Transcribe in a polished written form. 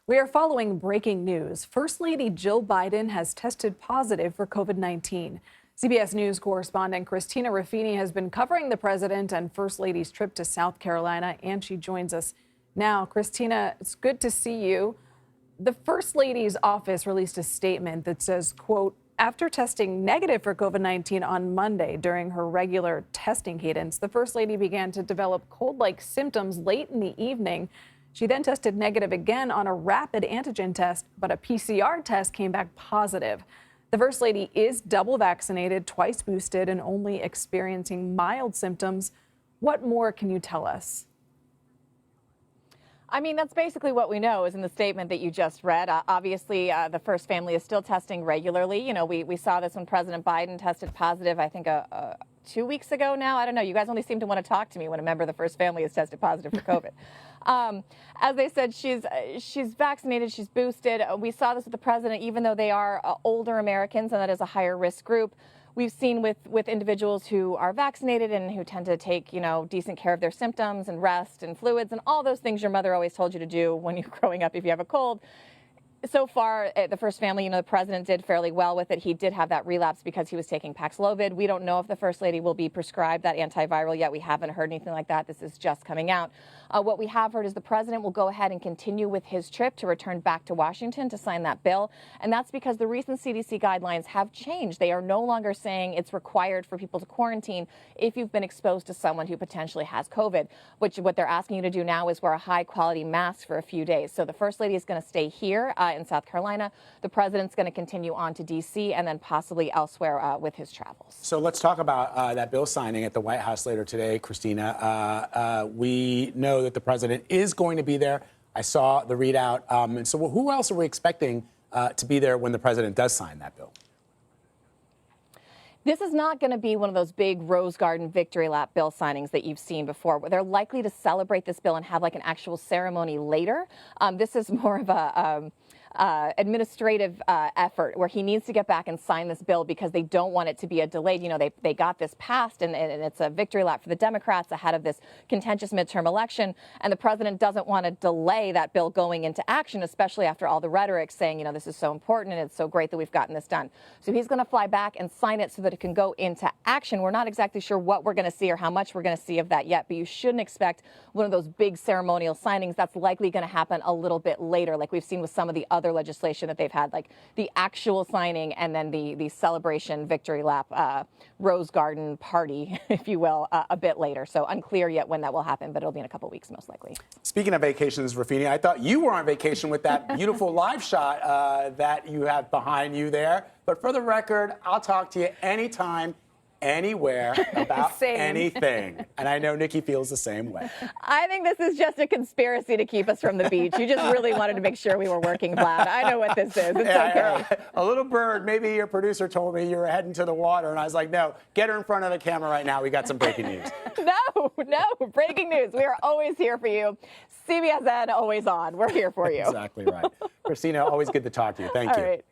We are following breaking news. First Lady Jill Biden has tested positive for COVID-19. CBS News correspondent Christina Ruffini has been covering the president and First Lady's trip to South Carolina, and she joins us now. Christina, it's good to see you. The First Lady's office released a statement that says, quote, after testing negative for COVID-19 on Monday during her regular testing cadence, the First Lady began to develop cold-like symptoms late in the evening. She then tested negative again on a rapid antigen test, but a PCR test came back positive. The First Lady is double vaccinated, twice boosted, and only experiencing mild symptoms. What more can you tell us? I mean, that's basically what we know is in the statement that you just read. Obviously, the First family is still testing regularly. You know, we saw this when President Biden tested positive, I think, 2 weeks ago now. I don't know. You guys only seem to want to talk to me when a member of the First family is tested positive for COVID. As they said, she's vaccinated, she's boosted. We saw this with the president, even though they are older Americans, and that is a higher risk group. We've seen with individuals who are vaccinated and who tend to take, decent care of their symptoms and rest and fluids and all those things your mother always told you to do when you're growing up if you have a cold. So far, the First family, the president did fairly well with it. He did have that relapse because he was taking Paxlovid. We don't know if the First Lady will be prescribed that antiviral yet. We haven't heard anything like that. This is just coming out. What we have heard is the president will go ahead and continue with his trip to return back to Washington to sign that bill. And that's because the recent CDC guidelines have changed. They are no longer saying it's required for people to quarantine if you've been exposed to someone who potentially has COVID. What they're asking you to do now is wear a high-quality mask for a few days. So the First Lady is going to stay here in South Carolina. The president's going to continue on to D.C. and then possibly elsewhere with his travels. So let's talk about that bill signing at the White House later today, Christina. We know that the president is going to be there. I saw the readout. And so who else are we expecting to be there when the president does sign that bill? This is not going to be one of those big Rose Garden victory lap bill signings that you've seen before. They're likely to celebrate this bill and have like an actual ceremony later. This is more of a administrative effort where he needs to get back and sign this bill because they don't want it to be a delayed. They got this passed and it's a victory lap for the Democrats ahead of this contentious midterm election. And the president doesn't want to delay that bill going into action, especially after all the rhetoric saying, this is so important and it's so great that we've gotten this done. So he's going to fly back and sign it so that it can go into action. We're not exactly sure what we're going to see or how much we're going to see of that yet, but you shouldn't expect one of those big ceremonial signings. That's likely going to happen a little bit later, like we've seen with some of the other legislation that they've had, like the actual signing and then the celebration victory lap Rose Garden party, if you will, a bit later. So unclear yet when that will happen, but it'll be in a couple weeks most likely. Speaking of vacations, Ruffini, I thought you were on vacation with that beautiful live shot that you have behind you there. But for the record, I'll talk to you anytime, anywhere about anything. And I know Nikki feels the same way. I think this is just a conspiracy to keep us from the beach. You just really wanted to make sure we were working, Vlad. I know what this is. It's okay. A little bird, maybe your producer told me you were heading to the water. And I was like, no, get her in front of the camera right now. We got some breaking news. No, breaking news. We are always here for you. CBSN, always on. We're here for you. Exactly right. Christina, always good to talk to you. Thank you. All right.